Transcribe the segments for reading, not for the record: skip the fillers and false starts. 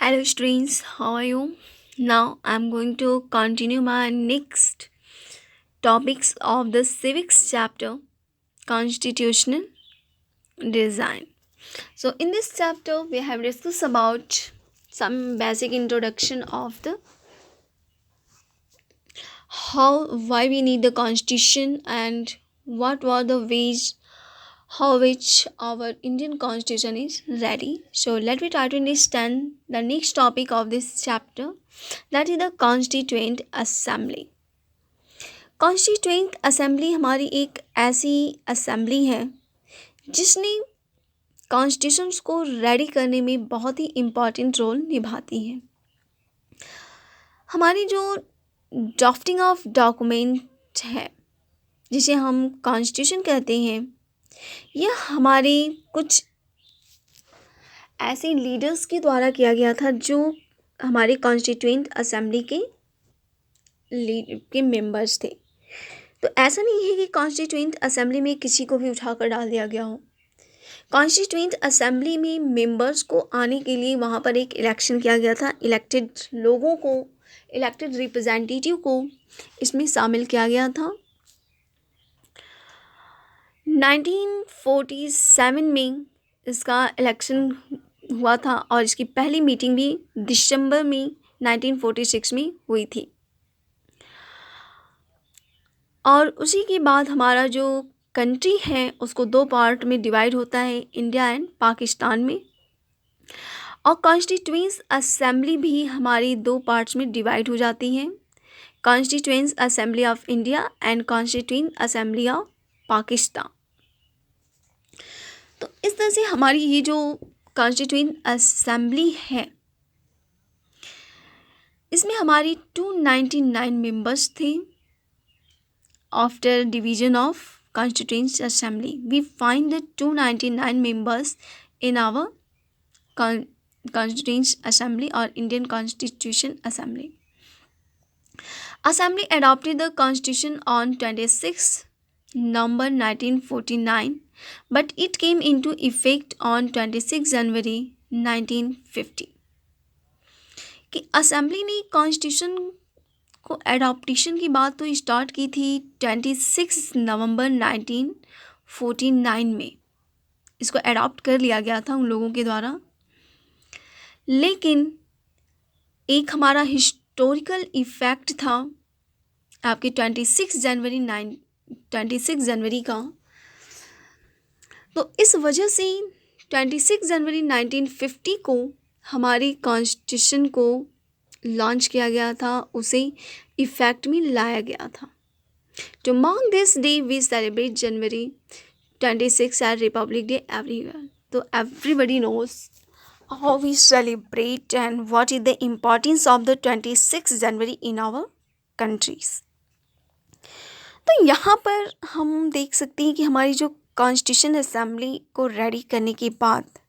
Hello students, how are you? Now I'm going to continue my next topics of the civics chapter, constitutional design. So in this chapter we have discussed about some basic introduction of the how why we need the constitution and what were the ways how which our Indian constitution is ready. So let me try to understand the next topic of this chapter, that is the constituent assembly. Constituent assembly हमारी एक ऐसी assembly है जिसने constitutions को ready करने में बहुत ही important role निभाती है. हमारी जो ड्राफ्टिंग ऑफ डॉक्यूमेंट है जिसे हम कॉन्स्टिट्यूशन कहते हैं, यह हमारे कुछ ऐसे लीडर्स के द्वारा किया गया था जो हमारे कॉन्स्टिट्यूएंट असेंबली के मेंबर्स थे. तो ऐसा नहीं है कि कॉन्स्टिट्यूएंट असेंबली में किसी को भी उठाकर डाल दिया गया हो. कॉन्स्टिट्यूएंट असेंबली में मेंबर्स को आने के लिए वहाँ पर एक इलेक्शन किया गया था. इलेक्टेड लोगों को, इलेक्टेड रिप्रेजेंटेटिव को इसमें शामिल किया गया था. 1947 में इसका इलेक्शन हुआ था और इसकी पहली मीटिंग भी दिसंबर में 1946 में हुई थी. और उसी के बाद हमारा जो कंट्री है उसको दो पार्ट में डिवाइड होता है, इंडिया एंड पाकिस्तान में. और कॉन्स्टिट्यूएंट असेंबली भी हमारी दो पार्ट्स में डिवाइड हो जाती है, constituent assembly of India and constituent assembly of Pakistan. तो इस तरह से हमारी ये जो कॉन्स्टिट्यूएंट असेंबली है इसमें हमारी 299 मेंबर्स थे. After division of Constituent Assembly, we find the 299 members in our Constituent Assembly or Indian Constitution Assembly. Assembly adopted the Constitution on 26 November 1949, but it came into effect on 26 January 1950. कि assembly ने constitution को adaptation की बात तो start की थी 26 नवंबर 1949 में. इसको एडॉप्ट कर लिया गया था उन लोगों के द्वारा. लेकिन एक हमारा हिस्टोरिकल इफ़ेक्ट था आपके 26 जनवरी का. तो इस वजह से 26 जनवरी 1950 को हमारी कॉन्स्टिट्यूशन को लॉन्च किया गया था, उसे इफ़ेक्ट में लाया गया था. To mark this day we celebrate January 26 as Republic Day everywhere. तो everybody knows how we celebrate and what is the importance of the 26 January in our countries. तो यहाँ पर हम देख सकते हैं कि हमारी जो कॉन्स्टिट्यूशन असेंबली को रेडी करने के बाद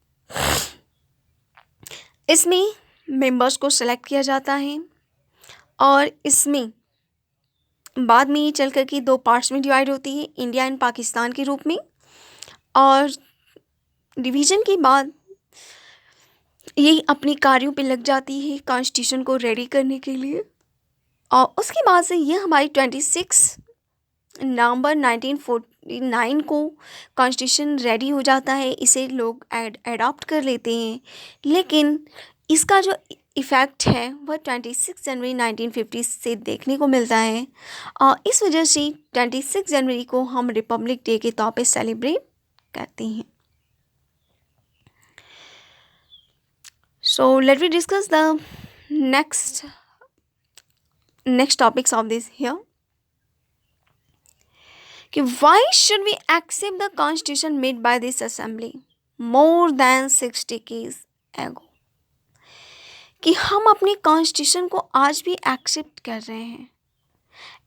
इसमें मेंबर्स को सेलेक्ट किया जाता है और इसमें बाद में ये चल कर के दो पार्ट्स में डिवाइड होती है, इंडिया एंड पाकिस्तान के रूप में. और डिवीज़न के बाद ये अपने कार्यों पे लग जाती है कॉन्स्टिट्यूशन को रेडी करने के लिए. और उसके बाद से ये हमारी 26 नवंबर 1949 को कॉन्स्टिट्यूशन रेडी हो जाता है. इसे लोग एडॉप्ट कर लेते हैं, लेकिन इसका जो इफ़ेक्ट है वह 26 जनवरी 1950 से देखने को मिलता है. और इस वजह से 26 जनवरी को हम रिपब्लिक डे के तौर पे सेलिब्रेट करते हैं. So let we discuss the next topics of this here कि why should we accept the constitution made by this assembly more than 60 years ago. कि हम अपनी कॉन्स्टिट्यूशन को आज भी एक्सेप्ट कर रहे हैं.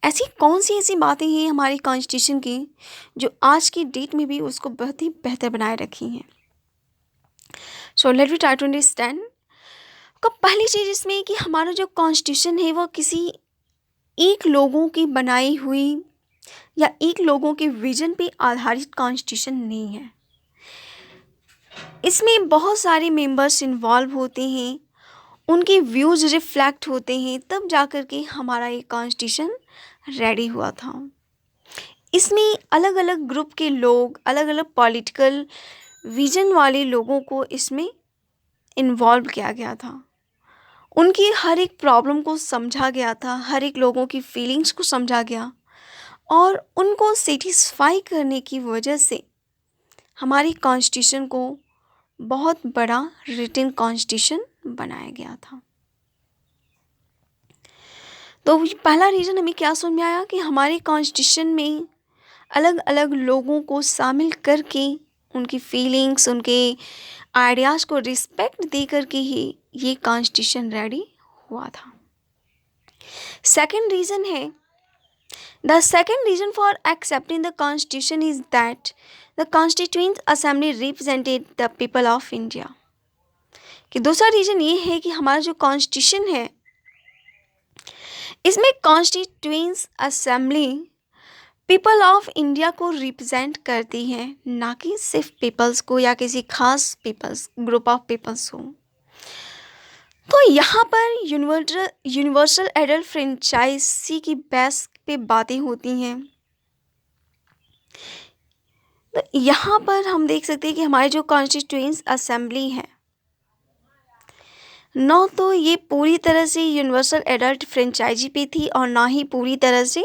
ऐसी कौन सी ऐसी बातें हैं हमारी कॉन्स्टिट्यूशन की जो आज की डेट में भी उसको बहुत ही बेहतर बनाए रखी हैं. So let we try to understand. तो पहली चीज़ इसमें कि हमारा जो कॉन्स्टिट्यूशन है वो किसी एक लोगों की बनाई हुई या एक लोगों के विजन पे आधारित कॉन्स्टिट्यूशन नहीं है. इसमें बहुत सारे मेंबर्स इन्वॉल्व होते हैं उनके व्यूज़ रिफ्लेक्ट होते हैं, तब जाकर के हमारा ये कॉन्स्टिट्यूशन रेडी हुआ था। इसमें अलग अलग ग्रुप के लोग, अलग अलग पॉलिटिकल विजन वाले लोगों को इसमें इन्वॉल्व किया गया था। उनकी हर एक प्रॉब्लम को समझा गया था, हर एक लोगों की फीलिंग्स को समझा गया, और उनको सेटिस्फाई करने की वजह से हमारी कॉन्स्टिट्यूशन को बहुत बड़ा रिटन कॉन्स्टिट्यूशन बनाया गया था। तो पहला रीज़न हमें क्या समझ में आया कि हमारे कॉन्स्टिट्यूशन में अलग अलग लोगों को शामिल करके उनकी फीलिंग्स, उनके आइडियाज़ को रिस्पेक्ट दे करके ही ये कॉन्स्टिट्यूशन रेडी हुआ था। सेकंड रीज़न है, the second reason for accepting the constitution is that the constituent assembly represented the people of India. कि दूसरा रीज़न ये है कि हमारा जो कॉन्स्टिट्यूशन है, इसमें constituent assembly people of India को रिप्रेजेंट करती है, ना कि सिर्फ पीपल्स को या किसी खास पीपल्स, ग्रुप ऑफ पीपल्स को। तो यहाँ पर यूनिवर्सल एडल्ट फ्रेंचाइजी की बेस पे बातें होती हैं। तो यहाँ पर हम देख सकते हैं कि हमारी जो कॉन्स्टिट्यूएंट असेंबली है, ना तो ये पूरी तरह से यूनिवर्सल एडल्ट फ्रेंचाइजी पे थी और ना ही पूरी तरह से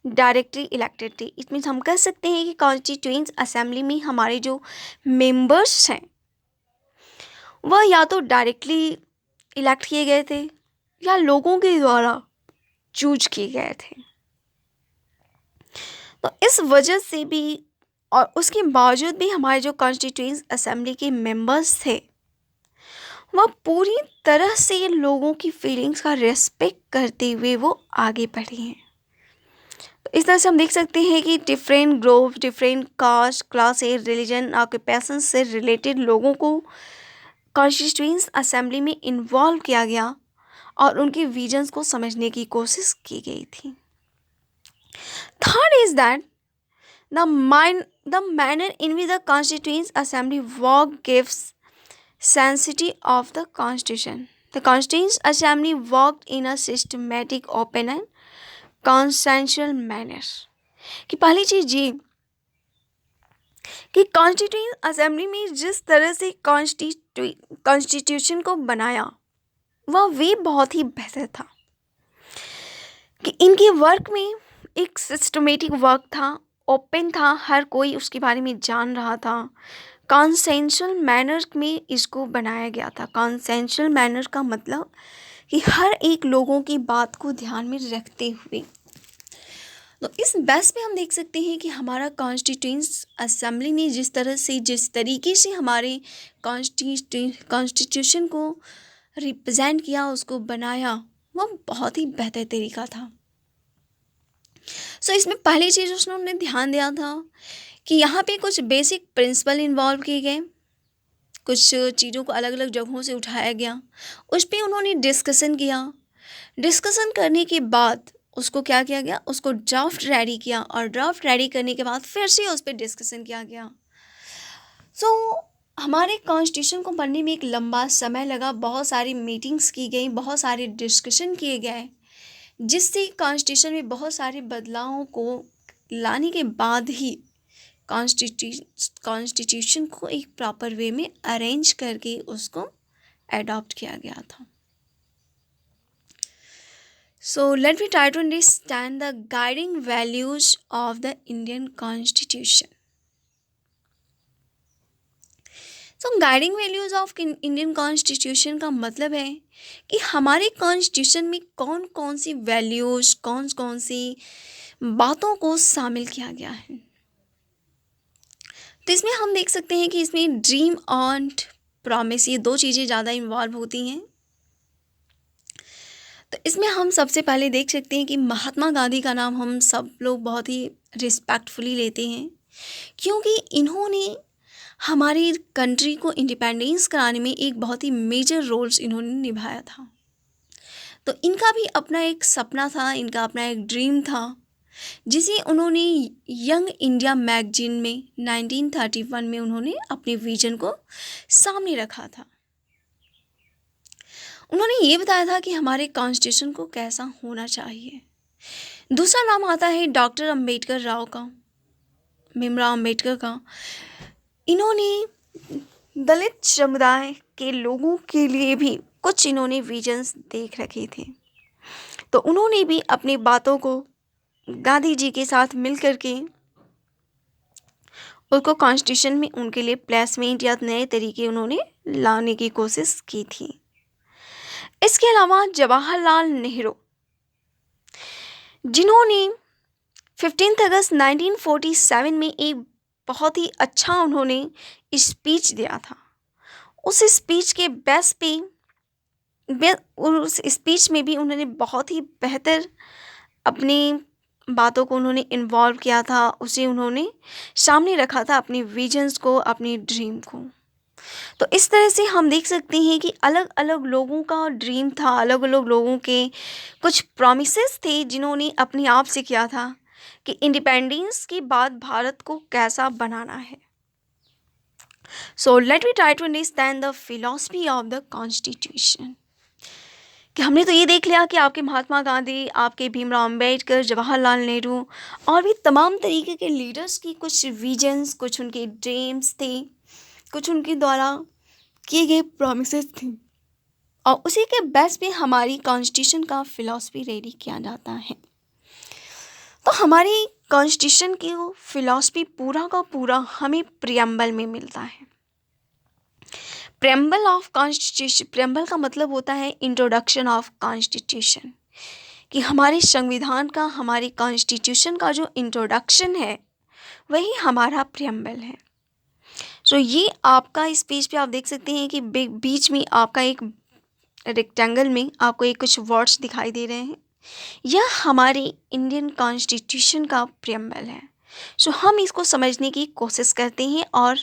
डायरेक्टली इलेक्टेड थी। इट मीन्स हम कह सकते हैं कि कॉन्स्टिट्यूएंट असेंबली में हमारे जो मेंबर्स हैं वह या तो डायरेक्टली इलेक्ट किए गए थे या लोगों के द्वारा चूज किए गए थे। तो इस वजह से भी और उसके बावजूद भी हमारे जो कॉन्स्टिट्यूएंट असेंबली के मेंबर्स थे वह पूरी तरह से लोगों की फीलिंग्स का रेस्पेक्ट करते हुए वो आगे बढ़े हैं। तो इस तरह से हम देख सकते हैं कि different group, different caste, classes, religion, occupation से रिलेटेड लोगों को कॉन्स्टिट्यूएंट असेंबली में इन्वॉल्व किया गया और उनके विजन्स को समझने की कोशिश की गई थी। Third is that the manner in which the Constituent Assembly work gives sanctity of the Constitution. The Constituent Assembly worked in a systematic, open and consensual manner. कि पहली चीज़ ये कि कॉन्स्टिट्यूएंट असेंबली में जिस तरह से कॉन्स्टिट्यूशन को बनाया वह वे बहुत ही बेहतर था। कि इनके वर्क में एक सिस्टमेटिक वर्क था, ओपन था, हर कोई उसके बारे में जान रहा था। कॉन्सेंशुअल मैनर में इसको बनाया गया था। कॉन्सेंशुअल मैनर का मतलब कि हर एक लोगों की बात को ध्यान में रखते हुए। तो इस बेस पे हम देख सकते हैं कि हमारा कॉन्स्टिट्यूएंट असेंबली ने जिस तरीके से हमारे कॉन्स्टिट्यूशन को रिप्रेजेंट किया, उसको बनाया, वह बहुत ही बेहतर तरीका था। इसमें पहली चीज़ उन्होंने ध्यान दिया था कि यहाँ पे कुछ बेसिक प्रिंसिपल इन्वॉल्व किए गए, कुछ चीज़ों को अलग अलग जगहों से उठाया गया, उस पर उन्होंने डिस्कशन किया। डिस्कशन करने के बाद उसको क्या किया गया, उसको ड्राफ्ट रेडी किया और ड्राफ्ट रेडी करने के बाद फिर से उस पर डिस्कशन किया गया। हमारे कॉन्स्टिट्यूशन को बनने में एक लंबा समय लगा, बहुत सारी मीटिंग्स की गई, बहुत सारे डिस्कशन किए गए, जिससे कॉन्स्टिट्यूशन में बहुत सारे बदलावों को लाने के बाद ही कॉन्स्टिट्यूशन को एक प्रॉपर वे में अरेंज करके उसको एडॉप्ट किया गया था। So let me try to understand the guiding values of the Indian constitution. Guiding values of Indian constitution का मतलब है कि हमारे कॉन्स्टिट्यूशन में कौन कौन सी वैल्यूज, कौन कौन सी बातों को शामिल किया गया है। तो इसमें हम देख सकते हैं कि इसमें ड्रीम और प्रॉमिस, ये दो चीज़ें ज़्यादा इन्वॉल्व होती हैं। तो इसमें हम सबसे पहले देख सकते हैं कि महात्मा गांधी का नाम हम सब लोग बहुत ही रिस्पेक्टफुली लेते हैं, क्योंकि इन्होंने हमारी कंट्री को इंडिपेंडेंस कराने में एक बहुत ही मेजर रोल्स इन्होंने निभाया था। तो इनका भी अपना एक सपना था, इनका अपना एक ड्रीम था, जिसे उन्होंने यंग इंडिया मैगजीन में 1931 में उन्होंने अपने विजन को सामने रखा था। उन्होंने ये बताया था कि हमारे कॉन्स्टिट्यूशन को कैसा होना चाहिए। दूसरा नाम आता है डॉक्टर अंबेडकर राव का, भीमराव अंबेडकर का। इन्होंने दलित समुदाय के लोगों के लिए भी कुछ इन्होंने विजन्स देख रखे थे, तो उन्होंने भी अपनी बातों को गांधी जी के साथ मिल करके उसको कॉन्स्टिट्यूशन में उनके लिए प्लेसमेंट या नए तरीके उन्होंने लाने की कोशिश की थी। इसके अलावा जवाहरलाल नेहरू, जिन्होंने 15 अगस्त 1947 में एक बहुत ही अच्छा उन्होंने स्पीच दिया था। उस स्पीच के बेस पे उस स्पीच में भी उन्होंने बहुत ही बेहतर अपनी बातों को उन्होंने इन्वॉल्व किया था, उसे उन्होंने सामने रखा था, अपने विजन्स को, अपनी ड्रीम को। तो इस तरह से हम देख सकते हैं कि अलग अलग लोगों का ड्रीम था, अलग अलग लोगों के कुछ प्रॉमिसेस थे जिन्होंने अपने आप से किया था कि इंडिपेंडेंस के बाद भारत को कैसा बनाना है। So let we try to understand the philosophy of the constitution. कि हमने तो ये देख लिया कि आपके महात्मा गांधी, आपके भीमराव अंबेडकर, जवाहरलाल नेहरू और भी तमाम तरीके के लीडर्स की कुछ विजन्स, कुछ उनके ड्रीम्स थे, कुछ उनके द्वारा किए गए प्रॉमिसेस थे, और उसी के बेस पे हमारी कॉन्स्टिट्यूशन का फिलॉसफी रेडी किया जाता है। तो हमारी कॉन्स्टिट्यूशन की फिलॉसफी पूरा का पूरा हमें प्रियम्बल में मिलता है। प्रेम्बल ऑफ कॉन्स्टिट्यूशन, प्रेम्बल का मतलब होता है इंट्रोडक्शन ऑफ कॉन्स्टिट्यूशन, कि हमारे संविधान का, हमारी कॉन्स्टिट्यूशन का जो इंट्रोडक्शन है वही हमारा प्रेम्बल है। सो ये आपका इस पेज पे आप देख सकते हैं कि बीच में आपका एक रेक्टेंगल में आपको एक कुछ वर्ड्स दिखाई दे रहे हैं, यह हमारे इंडियन कॉन्स्टिट्यूशन का प्रेम्बल है। सो हम इसको समझने की कोशिश करते हैं और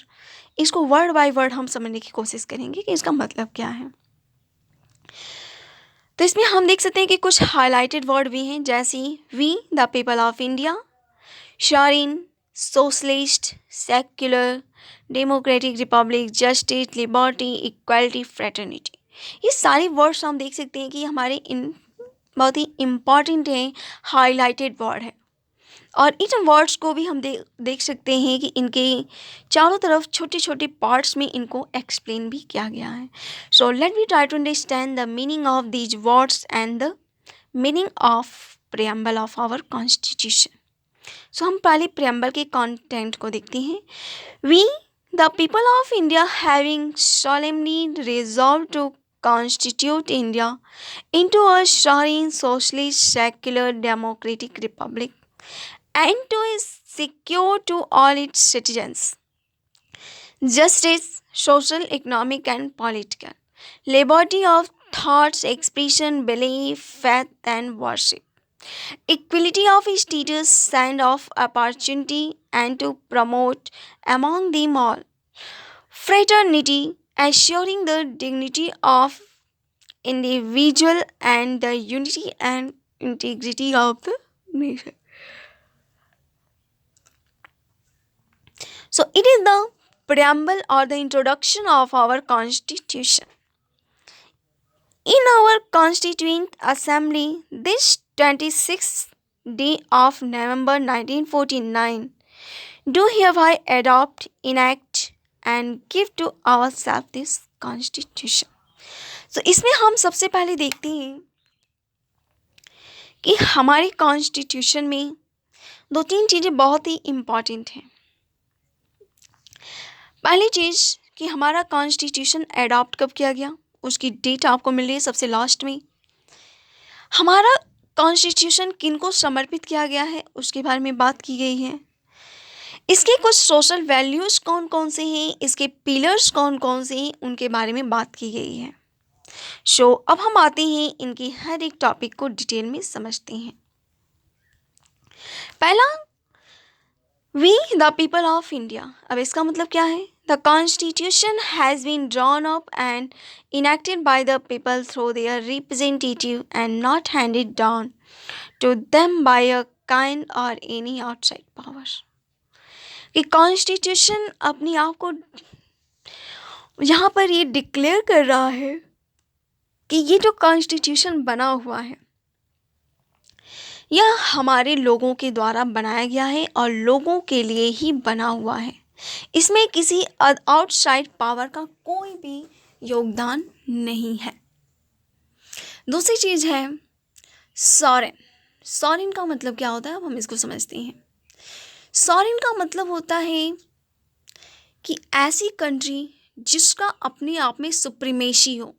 इसको वर्ड बाय वर्ड हम समझने की कोशिश करेंगे कि इसका मतलब क्या है। तो इसमें हम देख सकते हैं कि कुछ हाईलाइटेड वर्ड भी हैं, जैसे we the people of India, sovereign, socialist, secular, democratic republic, justice, liberty, equality, fraternity. ये सारे वर्ड्स हम देख सकते हैं कि हमारे इन बहुत ही इम्पॉर्टेंट हैं, हाईलाइटेड वर्ड है। और इन वर्ड्स को भी हम देख सकते हैं कि इनके चारों तरफ छोटे छोटे पार्ट्स में इनको एक्सप्लेन भी किया गया है। So let we try to understand the meaning of these words and the meaning of preamble of our constitution. So हम पहले प्रेम्बल के कंटेंट को देखते हैं। We the people of India having solemnly resolved to constitute India into a sovereign, socialist, secular, democratic republic, and to secure to all its citizens justice, social, economic, and political, liberty of thoughts, expression, belief, faith, and worship, equality of status and of opportunity, and to promote among them all fraternity, assuring the dignity of individual and the unity and integrity of the nation. So it is the preamble or the introduction of our constitution. In our Constituent Assembly, this 26th day of November 1949, do hereby adopt, enact, and give to ourselves this Constitution. So इसमें हम सबसे पहले देखते हैं कि हमारे constitution में दो तीन चीज़ें बहुत ही इम्पॉर्टेंट हैं। पहली चीज़ कि हमारा कॉन्स्टिट्यूशन एडॉप्ट कब किया गया, उसकी डेट आपको मिल रही है सबसे लास्ट में। हमारा कॉन्स्टिट्यूशन किन को समर्पित किया गया है उसके बारे में बात की गई है। इसके कुछ सोशल वैल्यूज़ कौन कौन से हैं, इसके पिलर्स कौन कौन से हैं, उनके बारे में बात की गई है। सो अब हम आते हैं इनकी हर एक टॉपिक को डिटेल में समझते हैं। पहला, we the people of India. अब इसका मतलब क्या है? The constitution has been drawn up and enacted by the people through their representative and not handed down to them by a kind or any outside power. कि constitution अपने आप को यहाँ पर ये डिक्लेयर कर रहा है कि ये जो कॉन्स्टिट्यूशन बना हुआ है यह हमारे लोगों के द्वारा बनाया गया है और लोगों के लिए ही बना हुआ है। इसमें किसी आउटसाइड पावर का कोई भी योगदान नहीं है। दूसरी चीज़ है सॉरेन। सॉरेन का मतलब क्या होता है, अब हम इसको समझते हैं। सॉरेन का मतलब होता है कि ऐसी कंट्री जिसका अपने आप में सुप्रीमेसी हो,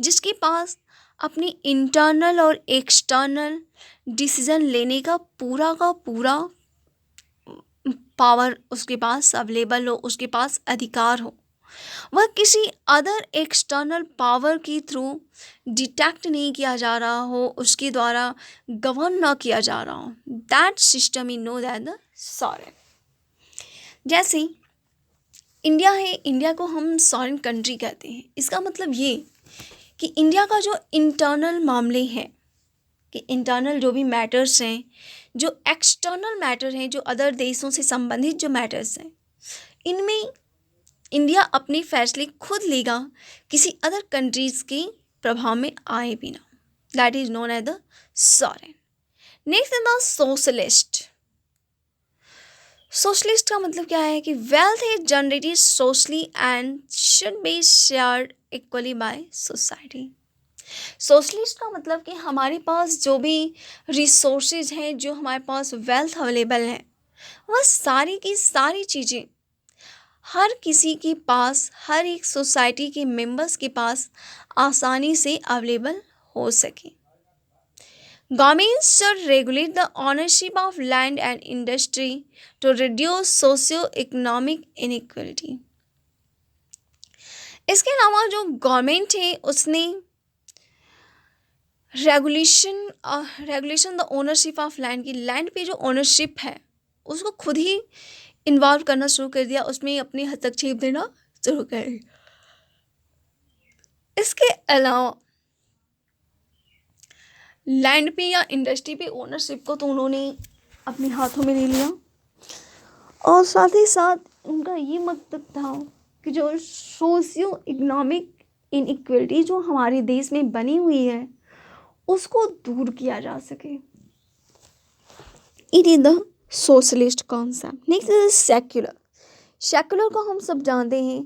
जिसके पास अपनी इंटरनल और एक्सटर्नल डिसीजन लेने का पूरा पावर उसके पास अवेलेबल हो, उसके पास अधिकार हो, वह किसी अदर एक्सटर्नल पावर के थ्रू डिटेक्ट नहीं किया जा रहा हो, उसके द्वारा गवर्न न किया जा रहा हो। That system is known that the sovereign. जैसे इंडिया है, इंडिया को हम सॉरेन कंट्री कहते हैं। इसका मतलब ये कि इंडिया का जो इंटरनल मामले हैं, कि इंटरनल जो भी मैटर्स हैं, जो एक्सटर्नल मैटर हैं, जो अदर देशों से संबंधित जो मैटर्स हैं, इनमें इंडिया अपने फैसले खुद लेगा, किसी अदर कंट्रीज़ के प्रभाव में आए बिना। That is known as the sovereign. Next is the socialist. Socialist का मतलब क्या है कि wealth is generated socially and should be shared equally by society. Socialist का मतलब कि हमारे पास जो भी रिसोर्सेज हैं, जो हमारे पास वेल्थ अवेलेबल है, वह सारी की सारी चीज़ें हर किसी के पास, हर एक सोसाइटी के मेंबर्स के पास आसानी से अवेलेबल हो सके। Governments should regulate the ownership of land and industry to reduce socio-economic inequality. इसके अलावा जो गवर्नमेंट है उसने regulation the ownership of land, की लैंड पे जो ओनरशिप है उसको खुद ही इन्वॉल्व करना शुरू कर दिया, उसमें अपनी हस्तक्षेप देना शुरू कर दिया। इसके अलावा लैंड पे या इंडस्ट्री पे ओनरशिप को तो उन्होंने अपने हाथों में ले लिया, और साथ ही साथ उनका ये मकसद था कि जो सोशियो इकोनॉमिक इनइक्वलिटी जो हमारे देश में बनी हुई है उसको दूर किया जा सके। It is the socialist concept. Next is secular. Secular को हम सब जानते हैं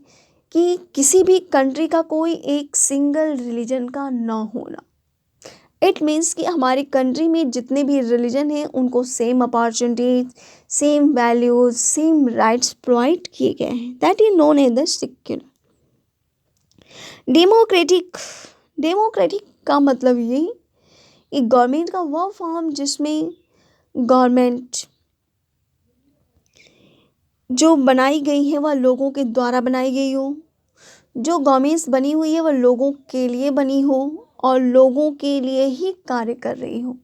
कि किसी भी कंट्री का कोई एक सिंगल रिलीजन का ना होना। इट मीन्स कि हमारी कंट्री में जितने भी रिलीजन हैं उनको same opportunities, same values, same rights provide किए गए हैं। That is known as the secular. Democratic का मतलब यही कि गवर्नमेंट का वह फॉर्म जिसमें गवर्नमेंट जो बनाई गई है वह लोगों के द्वारा बनाई गई हो, जो गवर्नमेंट्स बनी हुई है वह लोगों के लिए बनी हो और लोगों के लिए ही कार्य कर रही हो।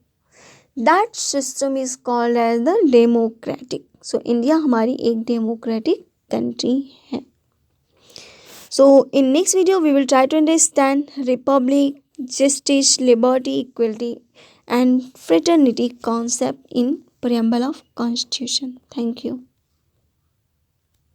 That system is called as the democratic. So India हमारी एक डेमोक्रेटिक कंट्री है। So in next video we will try to understand republic, justice, liberty, equality and fraternity concept in preamble of Constitution. Thank you.